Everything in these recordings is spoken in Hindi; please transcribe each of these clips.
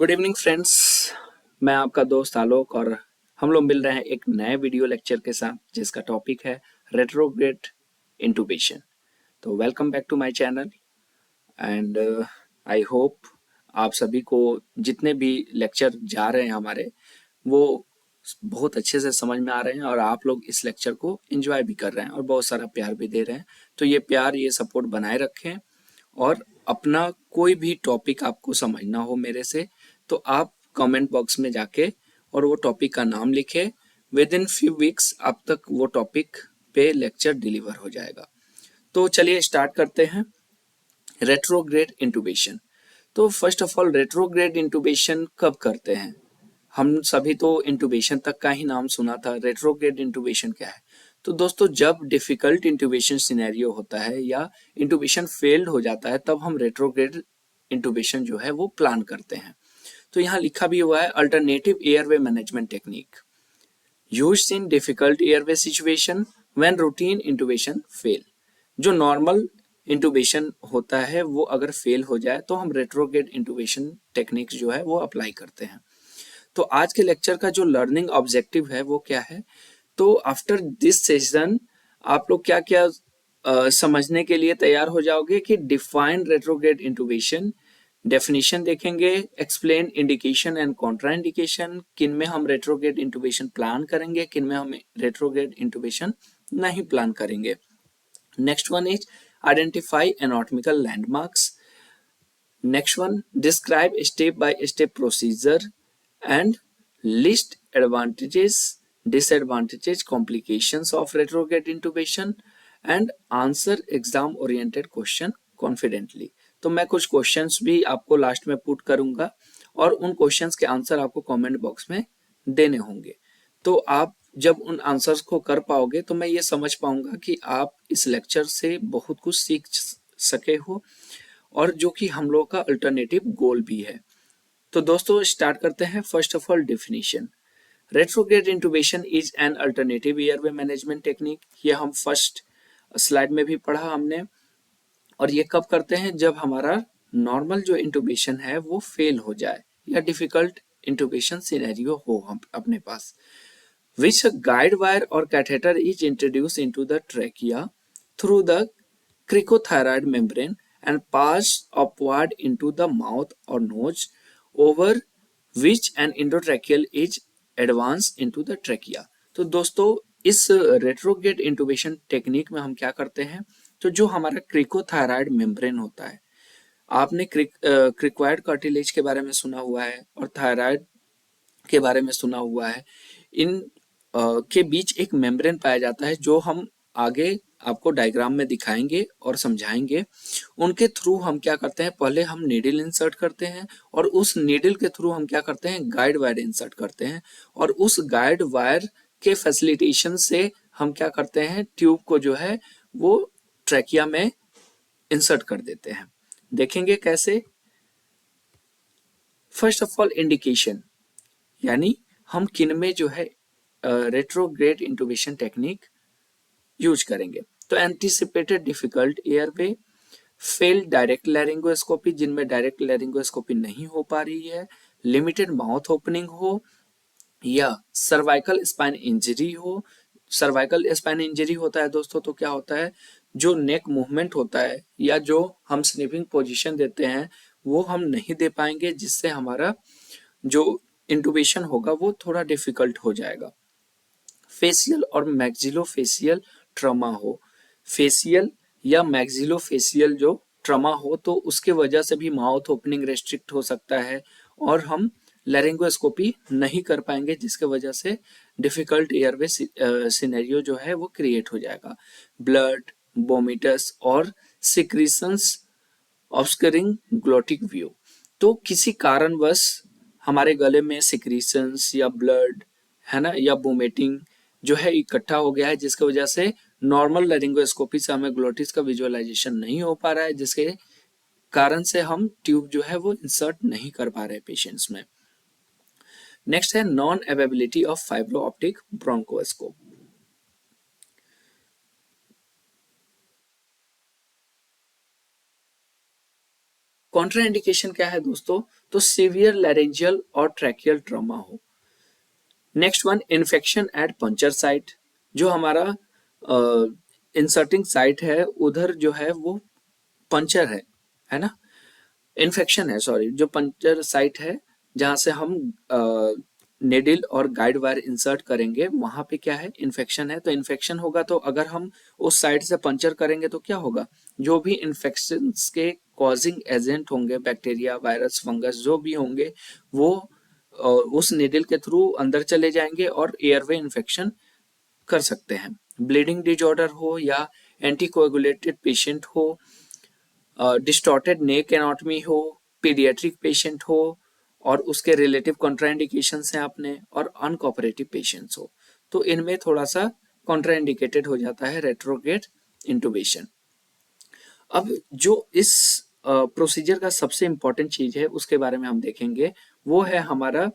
Good evening friends. मैं आपका दोस्त आलोक और हम लोग मिल रहे हैं एक नए वीडियो लेक्चर के साथ जिसका टॉपिक है रेट्रोग्रेड इंटूबेशन। तो welcome back to my channel and I hope आप सभी को जितने भी लेक्चर जा रहे हैं हमारे वो बहुत अच्छे से समझ में आ रहे हैं और आप लोग इस लेक्चर को एंजॉय भी कर रहे हैं और बहुत सारा प्यार भी दे रहे हैं। तो ये प्यार ये सपोर्ट बनाए रखें और अपना कोई भी टॉपिक आपको समझना हो मेरे से तो आप कमेंट बॉक्स में जाके और वो टॉपिक का नाम लिखे। विद इन फ्यू वीक्स आप तक वो टॉपिक पे लेक्चर डिलीवर हो जाएगा। तो चलिए स्टार्ट करते हैं। Retrograde intubation. तो फर्स्ट ऑफ ऑल रेट्रोग्रेड इंटूबेशन कब करते हैं? हम सभी तो इंटूबेशन तक का ही नाम सुना था, रेट्रोग्रेड इंटूबेशन क्या है? तो दोस्तों जब डिफिकल्ट इंटूबेशन सिनेरियो होता है या इंटूबेशन फेल्ड हो जाता है तब हम रेट्रोग्रेड इंटूबेशन जो है वो प्लान करते हैं। तो यहाँ लिखा भी हुआ है alternative airway management technique used in difficult airway situation when routine intubation fail. जो नॉर्मल इंटूबेशन होता है वो अगर फेल हो जाए तो हम रेट्रोग्रेड इंटूबेशन टेक्निक्स जो है वो अप्लाई करते हैं। तो आज के लेक्चर का जो लर्निंग ऑब्जेक्टिव है वो क्या है? तो आफ्टर दिस सेशन आप लोग क्या क्या समझने के लिए तैयार हो जाओगे कि डिफाइन रेट्रोग्रेड इंटूबेशन, डेफिनेशन देखेंगे, explain indication and Contra indication, किन में हम रेट्रोग्रेड इंटूबेशन प्लान करेंगे, किन में हम रेट्रोग्रेड इंटूबेशन नहीं प्लान करेंगे। Next one is identify anatomical landmarks. Next one describe step by step procedure and list advantages, disadvantages, complications of retrograde intubation and answer exam oriented question confidently। तो मैं कुछ क्वेश्चंस भी आपको लास्ट में पुट करूंगा और उन क्वेश्चंस के आंसर आपको कमेंट बॉक्स में देने होंगे। तो आप जब उन आंसर्स को कर पाओगे तो मैं ये समझ पाऊंगा कि आप इस लेक्चर से बहुत कुछ सीख सके हो और जो कि हम लोग का अल्टरनेटिव गोल भी है। तो दोस्तों स्टार्ट करते हैं। First of all definition. Retrograde intubation is an alternative airway management technique. ये हम फर्स्ट स्लाइड में भी पढ़ा हमने। और ये कब करते हैं? जब हमारा नॉर्मल जो इंटूबेशन है वो फेल हो जाए या डिफिकल्ट इंटूबेशन सिनेरियो हो हम अपने पास। विच गाइड वायर और catheter is introduce into the trachea through the cricothyroid membrane and pass upward into the mouth or nose over which an endotracheal is advanced into the trachea। तो दोस्तों इस रेट्रोग्रेड इंटूबेशन टेक्निक में हम क्या करते हैं? तो जो हमारा क्रिकोथायरॉयड मेम्ब्रेन होता है, आपने क्रिकोइड कार्टिलेज के बारे में सुना हुआ है और थायराइड के बारे में सुना हुआ है। इन के बीच एक मेम्ब्रेन पाया जाता है जो हम आगे आपको डायग्राम में दिखाएंगे और समझाएंगे। उनके थ्रू हम क्या करते हैं? पहले हम नीडल इंसर्ट करते हैं और उस नीडल के थ्रू हम क्या करते हैं? गाइड वायर इंसर्ट करते हैं और उस गाइड वायर के फैसिलिटेशन से हम क्या करते हैं? ट्यूब को जो है वो ट्रैकिया में इंसर्ट कर देते हैं। देखेंगे कैसे। फर्स्ट ऑफ ऑल इंडिकेशन, यानी हम किन में जो है रेट्रोग्रेड इंटूबेशन टेक्निक यूज करेंगे। तो anticipated difficult airway, failed direct laryngoscopy जिनमें डायरेक्ट लैरिंगोस्कोपी नहीं हो पा रही है, लिमिटेड माउथ ओपनिंग हो या सर्वाइकल स्पाइन इंजरी हो। सर्वाइकल स्पाइन इंजरी होता है दोस्तों तो क्या होता है? जो नेक मूवमेंट होता है या जो हम स्निपिंग पोजीशन देते हैं वो हम नहीं दे पाएंगे, जिससे हमारा जो इंटूबेशन होगा वो थोड़ा डिफिकल्ट हो जाएगा। फेशियल और मैक्सिलोफेशियल ट्रॉमा हो, फेशियल या मैक्सिलोफेशियल जो ट्रॉमा हो तो उसके वजह से भी माउथ ओपनिंग रेस्ट्रिक्ट हो सकता है और हम लैरिंगोस्कोपी नहीं कर पाएंगे, जिसके वजह से डिफिकल्ट एयरवे सिनेरियो जो है वो क्रिएट हो जाएगा। ब्लड, वोमिटस और सिक्रीशंस ऑब्स्करिंग ग्लोटिक व्यू। तो किसी कारणवश हमारे गले में सिक्रीशंस या ब्लड है ना या वोमिटिंग जो है इकट्ठा हो गया है, जिसकी वजह से नॉर्मल लैरिंगोस्कोपी से हमें ग्लोटिस का विजुअलाइजेशन नहीं हो पा रहा है, जिसके कारण से हम ट्यूब जो है वो इंसर्ट नहीं कर पा रहे पेशेंट्स में। नेक्स्ट है non availability of fibreoptic bronchoscope. Contraindication क्या है दोस्तों, तो सीवियर लैरिंजियल और ट्रैकियल ट्रॉमा हो। Next one, infection at puncture site, जो हमारा इंसर्टिंग साइट है उधर जो है वो पंचर है ना, इन्फेक्शन है, सॉरी, जो पंचर साइट है जहां से हम नेडिल और गाइड वायर इंसर्ट करेंगे वहां पे क्या है, इन्फेक्शन है। तो इन्फेक्शन होगा तो अगर हम उस साइड से पंचर करेंगे तो क्या होगा, जो भी इन्फेक्शन के कॉजिंग एजेंट होंगे, बैक्टीरिया, वायरस, फंगस जो भी होंगे, वो उस निडल के थ्रू अंदर चले जाएंगे और एयरवे इन्फेक्शन कर सकते हैं। ब्लीडिंग डिजॉर्डर हो या एंटीकोएगुलेटेड पेशेंट हो, डिस्टॉर्टेड नेक एनाटॉमी हो, पीडियाट्रिक पेशेंट हो और उसके रिलेटिव कॉन्ट्राइंडिकेशंस हैं अपने, और अनकोऑपरेटिव पेशेंट्स हो, तो इनमें थोड़ा सा कॉन्ट्राइंडिकेटेड हो जाता है रेट्रोग्रेड इंटुबेशन। अब जो इस प्रोसीजर का सबसे इंपॉर्टेंट चीज है उसके बारे में हम देखेंगे, वो है हमारा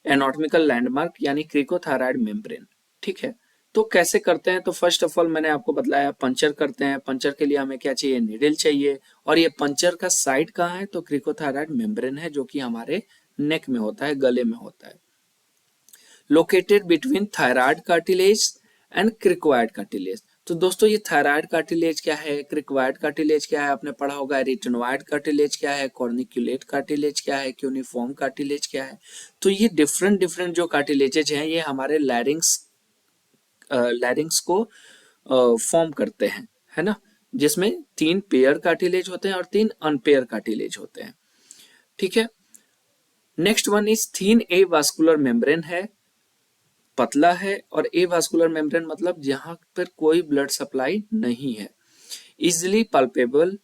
एनाटॉमिकल लैंडमार्क यानी क्रिकोथायराइड मेम्ब्रेन। ठीक है, तो कैसे करते हैं, तो फर्स्ट ऑफ ऑल मैंने आपको बताया पंचर करते हैं। पंचर के लिए हमें क्या चाहिए, नीडल चाहिए, और ये पंचर का साइट कहाँ है, तो क्रिकोथायराइड मेम्ब्रेन है जो कि हमारे नेक में होता है, गले में होता है, located between thyroid cartilage and cricoid cartilage. तो दोस्तों ये थायराइड कार्टिलेज क्या है, क्रिकोइड कार्टिलेज क्या है, आपने पढ़ा होगा, रिटिनोइड कार्टिलेज क्या है, कॉर्निक्यूलेट कार्टिलेज क्या है, क्यूनिफॉर्म कार्टिलेज क्या है। तो ये डिफरेंट डिफरेंट जो कार्टिलेजेज हैं ये हमारे लैरिंग्स को फॉर्म करते हैं, है ना, जिसमें 3 पेयर कार्टिलेज होते हैं और 3 अनपेयर कार्टिलेज होते हैं। ठीक है, next one is thin A vascular membrane है, पतला है, और ए वास्कुलर मेम्ब्रेन मतलब जहां पर कोई ब्लड सप्लाई नहीं है, इजिली पल्पेबल,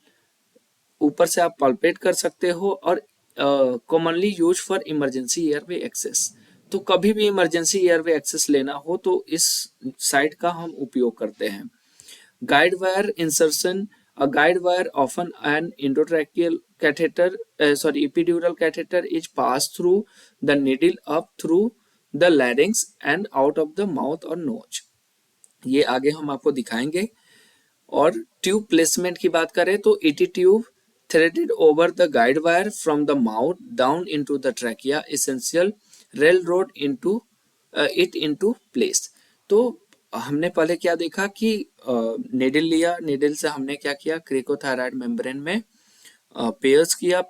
ऊपर से आप पल्पेट कर सकते हो, और commonly use for emergency airway access. तो कभी भी इमरजेंसी एयरवे एक्सेस लेना हो तो इस साइट का हम उपयोग करते हैं। Guide wire insertion, a guide wire often an endotracheal catheter, epidural catheter is passed through the needle up through the larynx and out of the mouth or nose। ये आगे हम आपको दिखाएंगे। और ट्यूब प्लेसमेंट की बात करें तो ET tube threaded over the guide wire from the mouth down into the trachea, essential rail road into it into place. तो हमने पहले क्या देखा कि निडल लिया, निडल से हमने क्या किया, क्रिकोथायराइड मेम्ब्रेन में पियर्स किया,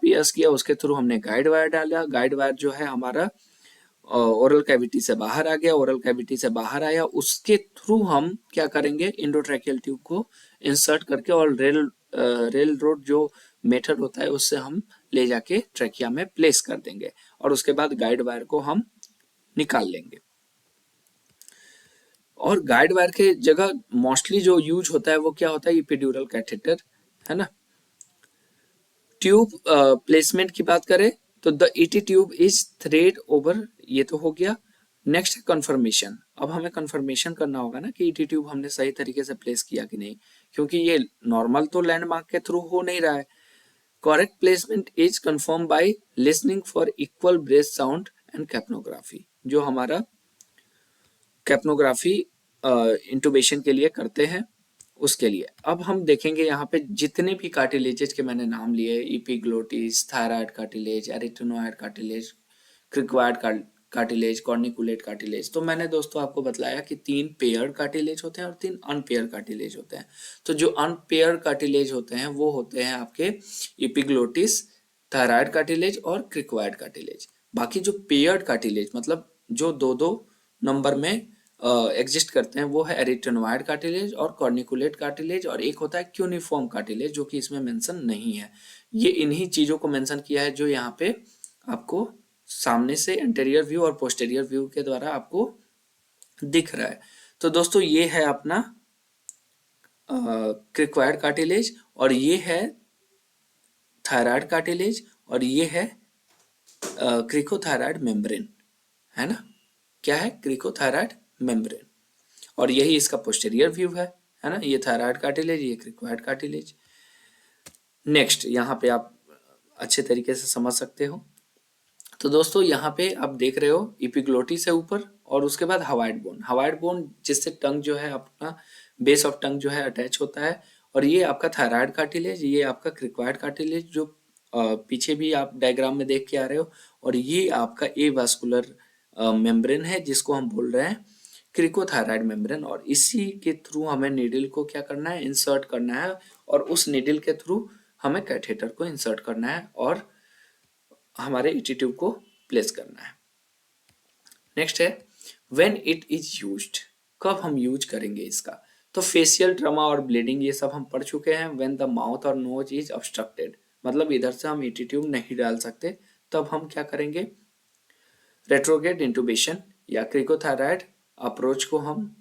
उसके थ्रू हमने गाइड वायर डाला, गाइड वायर जो है हमारा ओरल कैविटी से बाहर आ गया, ओरल कैविटी से बाहर आया, उसके थ्रू हम क्या करेंगे, इंडोट्रैकियल ट्यूब को इंसर्ट करके, और रेल रोड जो मेथड होता है उससे हम ले जाके ट्रैकिया में प्लेस कर देंगे, और उसके बाद गाइड वायर को हम निकाल लेंगे। और गाइड वायर के जगह मोस्टली जो यूज होता है वो क्या होता है, एपिड्यूरल कैथेटर, है ना। ट्यूब प्लेसमेंट की बात करें तो the ET tube is thread over, ये तो हो गया। नेक्स्ट है कंफर्मेशन। अब हमें कंफर्मेशन करना होगा ना कि ईटी ट्यूब हमने सही तरीके से प्लेस किया कि नहीं, क्योंकि ये नॉर्मल तो लैंडमार्क के थ्रू हो नहीं रहा है। Correct placement is confirm by listening for equal breath sound and capnography, जो हमारा कैप्नोग्राफी इंटुबेशन के लिए करते हैं, उसके लिए। अब हम देखेंगे यहाँ पे जितने भी कार्टिलेजेस के मैंने नाम लिए, epiglottis, thyroid cartilage, arytenoid cartilage, cricoid cartilage, corniculate cartilage, तो मैंने दोस्तों आपको बतलाया कि 3 पेयर्ड कार्टिलेज होते हैं और 3 अनपेयर कार्टिलेज होते हैं। तो जो अनपेयर कार्टिलेज होते हैं वो होते हैं आपके इपिग्लोटिस, थायराइड कार्टिलेज और क्रिकोइड कार्टिलेज। बाकी जो पेयर्ड कार्टिलेज मतलब जो 2-2 नंबर में एग्जिस्ट करते हैं वो है एरिथ्रोनॉइड कार्टिलेज और कॉर्निकुलेट कार्टिलेज, और एक होता है क्यूनिफॉर्म कार्टिलेज जो कि इसमें मेंशन नहीं है। ये इन्हीं चीजों को मेंशन किया है जो यहाँ पे आपको सामने से एंटेरियर व्यू और पोस्टेरियर व्यू के द्वारा आपको दिख रहा है। तो दोस्तों ये है अपना क्रिकोइड कार्टिलेज, और ये है थायराइड कार्टिलेज, और ये है क्रिकोथायराइड मेम्ब्रेन, है ना। क्या है, क्रिकोथायराइड मेम्ब्रेन, और यही इसका पोस्टेरियर व्यू है ना। ये थायराइड कार्टिलेज, ये क्रिकोइड कार्टिलेज। नेक्स्ट यहाँ पे आप अच्छे तरीके से समझ सकते हो। तो दोस्तों यहाँ पे आप देख रहे हो इपिग्लोटिस से ऊपर, और उसके बाद हवाइड बोन जिससे टंग जो है अपना बेस ऑफ टंग जो है अटैच होता है, और ये आपका थायराइड कार्टिलेज, ये आपका क्रिकोइड कार्टिलेज जो पीछे भी आप डायग्राम में देख के आ रहे हो, और ये आपका ए वास्कुलर मेम्ब्रेन है जिसको हम बोल रहे हैं क्रिकोथायराइड मेम्ब्रेन, और इसी के थ्रू हमें नीडल को क्या करना है, इंसर्ट करना है, और उस नीडल के थ्रू हमें कैथेटर को इंसर्ट करना है और हमारे ईटी ट्यूब को प्लेस करना है। नेक्स्ट है व्हेन इट इज यूज्ड, कब हम यूज करेंगे इसका। तो फेशियल ट्रमा और ब्लीडिंग ये सब हम पढ़ चुके हैं। व्हेन द माउथ और नोज इज ऑब्स्ट्रक्टेड, मतलब इधर से हम ईटी ट्यूब नहीं डाल सकते, तब हम क्या करेंगे, रेट्रोग्रेड इंटुबेशन या क्रिकोथायराइड अप्रोच को हम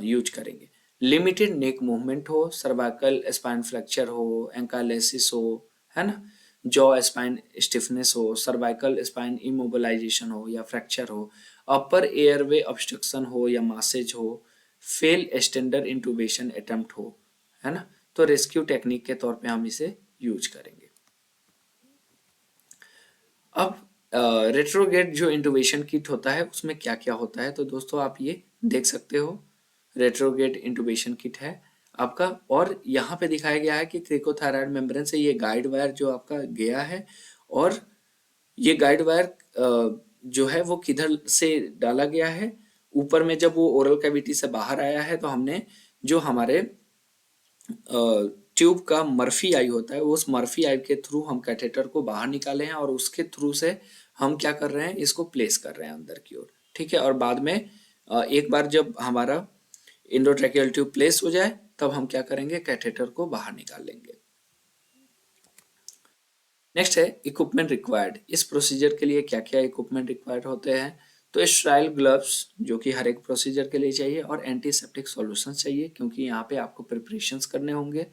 यूज करेंगे। लिमिटेड नेक मूवमेंट हो, सर्वाइकल स्पाइन फ्रैक्चर हो, एंकाइलोसिस हो, है ना, जॉ स्पाइन स्टिफनेस हो, सर्वाइकल स्पाइन इमोबिलाइजेशन हो या फ्रैक्चर हो, अपर एयरवे ऑब्स्ट्रक्शन हो या मासेज हो, फेल एक्सटेंडर इंटुबेशन अटेम्प्ट हो, है ना, तो रेस्क्यू टेक्निक के तौर पे हम इसे यूज करेंगे। अब रेट्रोग्रेड जो इंटुबेशन किट होता है उसमें क्या क्या होता है, तो दोस्तों आप ये देख सकते हो, रेट्रोग्रेड इंटुबेशन किट है आपका, और यहाँ पे दिखाया गया है कि क्रिकोथायराइड मेम्ब्रेन से ये गाइड वायर जो आपका गया है, और ये गाइड वायर जो है वो किधर से डाला गया है, ऊपर में जब वो ओरल कैविटी से बाहर आया है तो हमने जो हमारे ट्यूब का मर्फी आई होता है, उस मर्फी आई के थ्रू हम कैथेटर को बाहर निकाले हैं, और उसके थ्रू से हम क्या कर रहे हैं, इसको प्लेस कर रहे हैं अंदर की ओर, ठीक है। और बाद में एक बार जब हमारा इंडोट्रैकियल ट्यूब प्लेस हो जाए तब हम क्या करेंगे, कैथेटर को बाहर निकाल लेंगे। नेक्स्ट है इक्विपमेंट रिक्वायर्ड। इस प्रोसीजर के लिए क्या क्या इक्विपमेंट रिक्वायर्ड होते हैं, तो स्टेराइल ग्लव्स जो कि हर एक प्रोसीजर के लिए चाहिए, और एंटीसेप्टिक सॉल्यूशन चाहिए क्योंकि यहाँ पे आपको प्रिपरेशंस करने होंगे,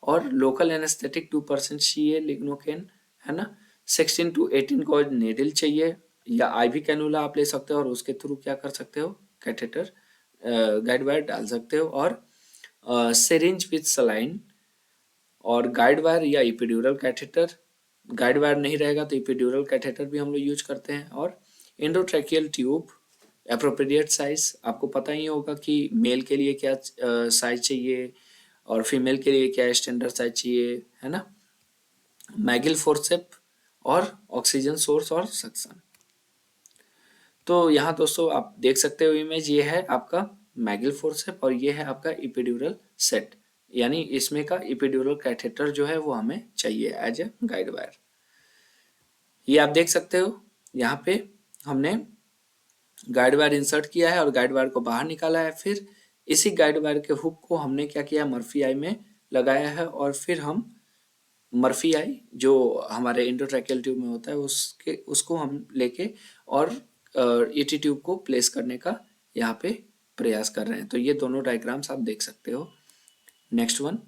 और लोकल एनेस्थेटिक 2% चाहिए, लिग्नोकेन, है ना, 16 to 18 गॉज नेडल चाहिए, या आईवी कैनुला आप ले सकते हो और उसके थ्रू क्या कर सकते हो, कैथेटर गाइड वायर डाल सकते हो, और सिरिंज विथ सलाइन, और गाइड वायर या इपिड्यूरल कैथेटर। गाइड वायर नहीं रहेगा तो इपिड्यूरल कैथेटर भी हम लोग यूज करते हैं, और एंडोट्रैकियल ट्यूब एप्रोप्रिएट साइज, आपको पता ही होगा कि मेल के लिए क्या साइज चाहिए और फीमेल के लिए क्या स्टैंडर्ड साइज चाहिए, है ना, मैगिल फोर्सेप, और ऑक्सीजन सोर्स और सक्शन। तो यहाँ दोस्तों आप देख सकते हो इमेज, ये है आपका मैगिल फोर्सेप और ये है आपका इपिड्यूरल सेट, यानी इसमें का इपिड्यूरल कैथेटर जो है वो हमें चाहिए एज ए गाइड वायर। ये आप देख सकते हो यहाँ पे हमने गाइड वायर इंसर्ट किया है और गाइड वायर को बाहर निकाला है, फिर इसी गाइड वायर के हुक को हमने क्या किया, मर्फी आई में लगाया है, और फिर हम मर्फी आई जो हमारे इंडोट्रैकियल ट्यूब में होता है उसको हम लेके और ईटी ट्यूब को प्लेस करने का यहाँ पे प्रयास कर रहे हैं। तो ये दोनों डायग्राम्स आप देख सकते हो। Next one,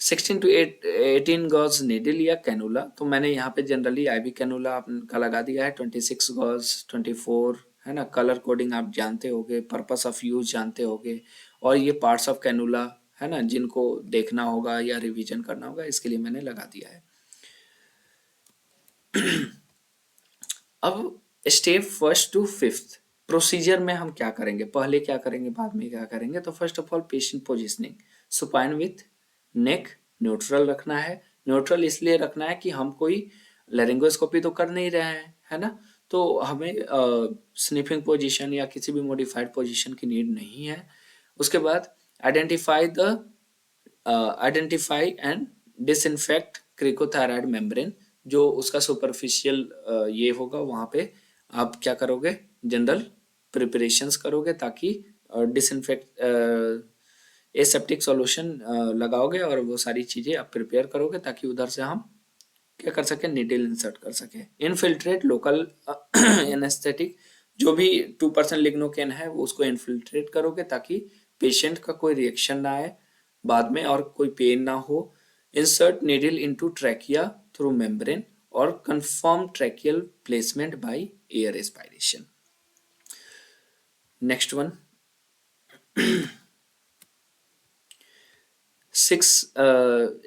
16 to 18 gauge needle या कैनुला, तो मैंने यहाँ पे जनरली आईवी कैनुला का लगा दिया है, 26 गॉज, 24, है ना, कलर कोडिंग आप जानते होगे, पर्पस ऑफ यूज जानते होगे, और ये पार्ट्स ऑफ कैनुला है ना जिनको देखना होगा या रिवीजन करना होगा, इसके लिए मैंने लगा दिया है। अब step first to fifth procedure में हम क्या करेंगे, पहले क्या करेंगे बाद में क्या करेंगे, तो first of all patient positioning, supine with neck neutral रखना है। न्यूट्रल इसलिए रखना है कि हम कोई लेरिंगोस्कोपी तो कर नहीं रहे हैं, है ना, तो हमें स्निफिंग पोजीशन या किसी भी मॉडिफाइड पोजीशन की नीड नहीं है। उसके बाद आइडेंटिफाई एंड डिसइंफेक्ट क्रिकोथायराइड मेम्ब्रेन, जो उसका सुपरफिशियल ये होगा वहाँ पे आप क्या करोगे, जनरल प्रिपरेशंस करोगे ताकि डिसइंफेक्ट एसेप्टिक सॉल्यूशन लगाओगे और वो सारी चीज़ें आप प्रिपेयर करोगे ताकि उधर से हम क्या कर सके, निडल इंसर्ट कर सके। इनफिल्ट्रेट लोकल एनेस्थेटिक, जो भी 2% लिग्नोकेन है वो उसको इनफिल्ट्रेट करोगे ताकि पेशेंट का कोई रिएक्शन ना आए बाद में और कोई पेन ना हो। Insert needle into trachea through membrane और confirm tracheal placement by air aspiration. Next one, 6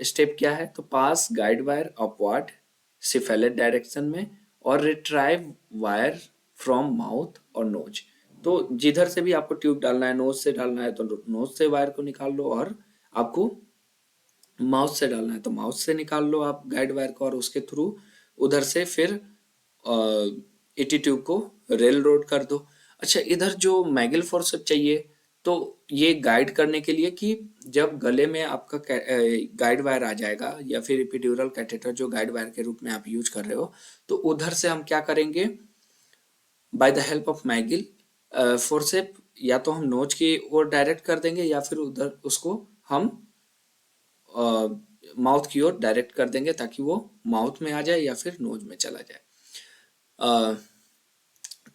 step क्या है, तो pass guide wire upward cephalad direction में और रिट्राइव वायर फ्रॉम माउथ और नोज। तो जिधर से भी आपको ट्यूब डालना है, नोज से डालना है तो नोज से वायर को निकाल लो, और आपको माउथ से डालना है तो माउथ से निकाल लो आप गाइड वायर को, और उसके थ्रू उधर से फिर एटी ट्यूब को रेल रोड कर दो। अच्छा, इधर जो मैगल फोर्सेप चाहिए, तो ये गाइड करने के लिए कि जब गले में आपका गाइड वायर आ जाएगा या फिर एपिड्यूरल कैथेटर जो गाइड वायर के रूप में आप यूज कर रहे हो, तो उधर से हम क्या करेंगे, by the help of Magill forcep, या तो हम नोज की ओर डायरेक्ट कर देंगे या फिर उधर उसको हम माउथ की ओर डायरेक्ट कर देंगे ताकि वो माउथ में आ जाए या फिर नोज में चला जाए।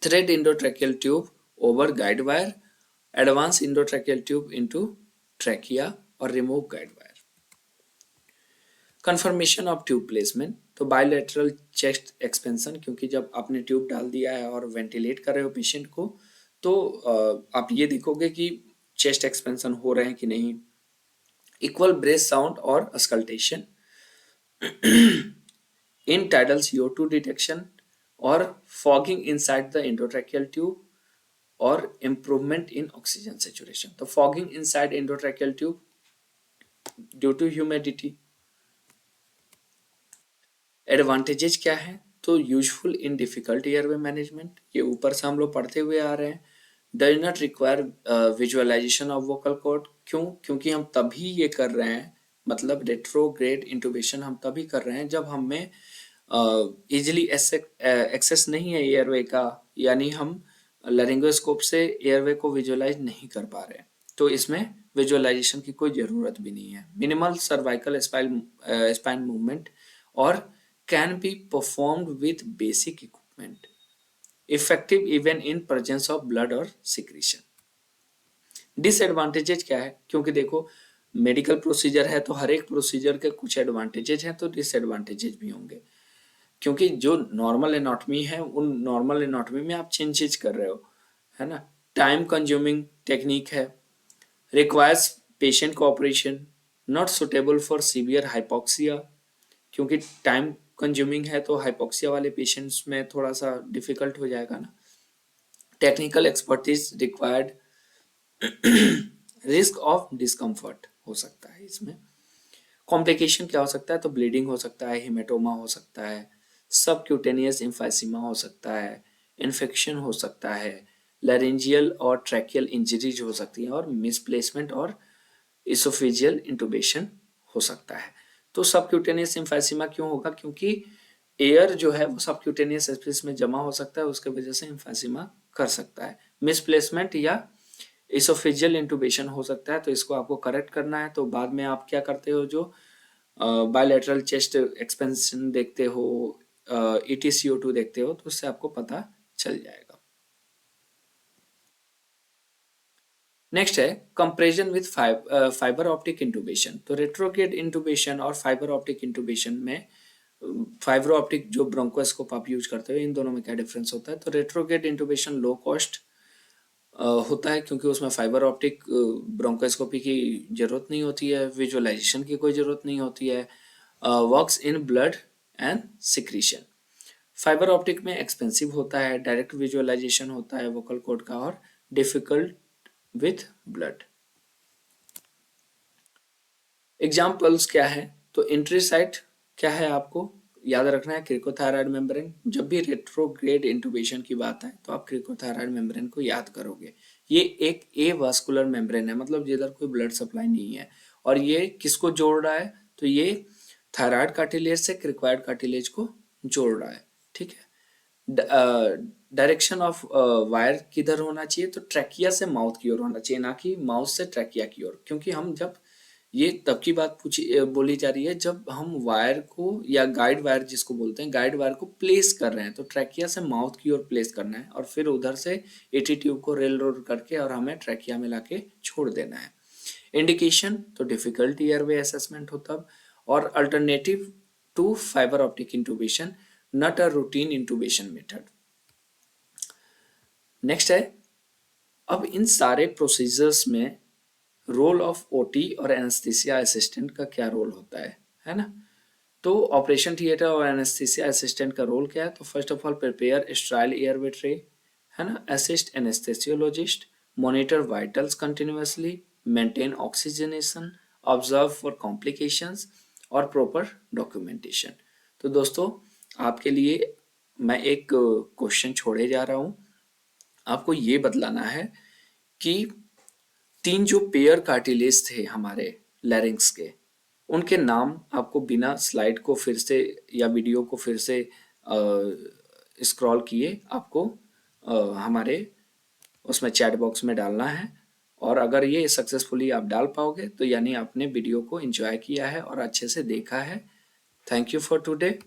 Thread endotracheal tube over guide wire, advance endotracheal tube into trachea और remove guide wire. Confirmation of tube placement, तो बायलैटरल चेस्ट एक्सपेंशन, क्योंकि जब आपने ट्यूब डाल दिया है और वेंटिलेट कर रहे हो पेशेंट को, तो आप ये देखोगे कि चेस्ट एक्सपेंशन हो रहे हैं कि नहीं। इक्वल ब्रेथ साउंड और auscultation, end tidal CO2 detection और fogging inside the endotracheal tube और इम्प्रूवमेंट इन ऑक्सीजन सेचुरेशन। तो fogging inside endotracheal tube due to humidity. Advantages क्या है, तो useful in difficult airway management, ये ऊपर से हम लोग पढ़ते हुए आ रहे हैं। Does not require visualisation of vocal cord, क्यों, क्योंकि हम तभी ये कर रहे हैं, मतलब रेट्रोग्रेड इंटुबेशन हम तभी कर रहे हैं जब हमें इजिली एक्सेस नहीं है एयरवे का, यानी हम लैरिंगोस्कोप से एयरवे को विजुअलाइज नहीं कर पा रहे हैं, तो इसमें विजुअलाइजेशन की कोई ज़रूरत भी नहीं है। मिनिमल सर्वाइकल स्पाइन मूवमेंट और can be performed with basic equipment, effective even in presence of blood और सिक्रीशन। डिसएडवांटेजेस क्या है, क्योंकि देखो मेडिकल प्रोसीजर है तो हर एक प्रोसीजर के कुछ एडवांटेजेस हैं तो डिसएडवांटेजेस भी होंगे, क्योंकि जो नॉर्मल एनाटॉमी है उन नॉर्मल एनाटॉमी में आप चेंजेस कर रहे हो, है ना। टाइम कंज्यूमिंग टेक्निक है, requires patient cooperation, not suitable for severe hypoxia, क्योंकि टाइम कंज्यूमिंग है तो हाइपोक्सिया वाले पेशेंट्स में थोड़ा सा डिफिकल्ट हो जाएगा ना। Technical expertise required, risk of discomfort हो सकता है इसमें। कॉम्प्लिकेशन क्या हो सकता है, तो ब्लीडिंग हो सकता है, हिमेटोमा हो सकता है, सबक्यूटेनियस इम्फाइसीमा हो सकता है, इन्फेक्शन हो सकता है, लैरिंजियल और ट्रैकियल इंजरीज हो सकती हैं, और मिसप्लेसमेंट और इसोफेजियल इंटुबेशन हो सकता है। तो सबक्यूटेनियस इम्फाइसीमा क्यों होगा, क्योंकि एयर जो है वो सबक्यूटेनियस स्पेस में जमा हो सकता है, उसके वजह से इम्फाइसीमा कर सकता है। मिसप्लेसमेंट या इसोफेजियल इंटुबेशन हो सकता है, तो इसको आपको करेक्ट करना है। तो बाद में आप क्या करते हो, जो बायलैटरल चेस्ट एक्सपेंशन देखते हो, ETCO2 देखते हो, तो उससे आपको पता चल जाएगा। नेक्स्ट है कंपैरिजन विद फाइबर ऑप्टिक इंटुबेशन। तो रेट्रोग्रेड इंटुबेशन और फाइबर ऑप्टिक इंटुबेशन में, फाइबर ऑप्टिक जो ब्रोंकोस्कोप आप यूज करते हो, इन दोनों में क्या डिफरेंस होता है। तो रेट्रोग्रेड इंटुबेशन लो कॉस्ट होता है, क्योंकि उसमें फाइबर ऑप्टिक ब्रोंकोस्कोपी की जरूरत नहीं होती है, विजुअलाइजेशन की कोई जरूरत नहीं होती है, works in blood and secretion. Fibre optic में एक्सपेंसिव होता है, डायरेक्ट विजुअलाइजेशन होता है वोकल कॉर्ड का, और डिफिकल्ट विथ ब्लड। एग्जाम्पल्स क्या है, तो एंट्री साइट क्या है, आपको याद रखना है क्रिकोथायरॉयड मेम्ब्रेन। जब भी रेट्रोग्रेड इंटुबेशन की बात है तो आप क्रिकोथायरॉयड मेम्ब्रेन को याद करोगे। ये एक ए वास्कुलर मेम्ब्रेन है, मतलब जिधर कोई ब्लड सप्लाई नहीं है, और ये किसको जोड़ रहा है, तो ये थायराइड कार्टिलेज से क्रिकोइड कार्टिलेज को जोड़ रहा है, ठीक है। डायरेक्शन ऑफ वायर किधर होना चाहिए, तो ट्रैकिया से माउथ की ओर होना चाहिए, ना कि माउथ से ट्रैकिया की ओर, क्योंकि हम जब ये तब की बात बोली जा रही है जब हम वायर को, या गाइड वायर जिसको बोलते हैं, गाइड वायर को प्लेस कर रहे हैं, तो ट्रैकिया से माउथ की ओर प्लेस करना है और फिर उधर से एटी ट्यूब को रेल रोड करके और हमें ट्रैकिया में लाके छोड़ देना है। इंडिकेशन, तो डिफिकल्ट एयरवे असेसमेंट हो तब, और alternative to fibre optic intubation, not a routine intubation method. Next है, अब इन सारे प्रोसीजर्स में रोल ऑफ ओटी और एनेस्थीसिया असिस्टेंट का क्या रोल होता है ना। तो ऑपरेशन थिएटर और एनेस्थीसिया असिस्टेंट का रोल क्या है, तो first of all prepare sterile airway tray, है ना, assist anaesthesiologist, monitor vitals continuously, maintain oxygenation observe for complications और प्रॉपर डॉक्यूमेंटेशन। तो दोस्तों आपके लिए मैं एक क्वेश्चन छोड़े जा रहा हूँ। आपको ये बतलाना है कि 3 जो पेयर कार्टिलेज थे हमारे लैरिंक्स के, उनके नाम आपको बिना स्लाइड को फिर से या वीडियो को फिर से स्क्रॉल किए आपको हमारे उसमें चैट बॉक्स में डालना है। और अगर ये सक्सेसफुली आप डाल पाओगे तो यानी आपने वीडियो को एंजॉय किया है और अच्छे से देखा है। Thank you for today.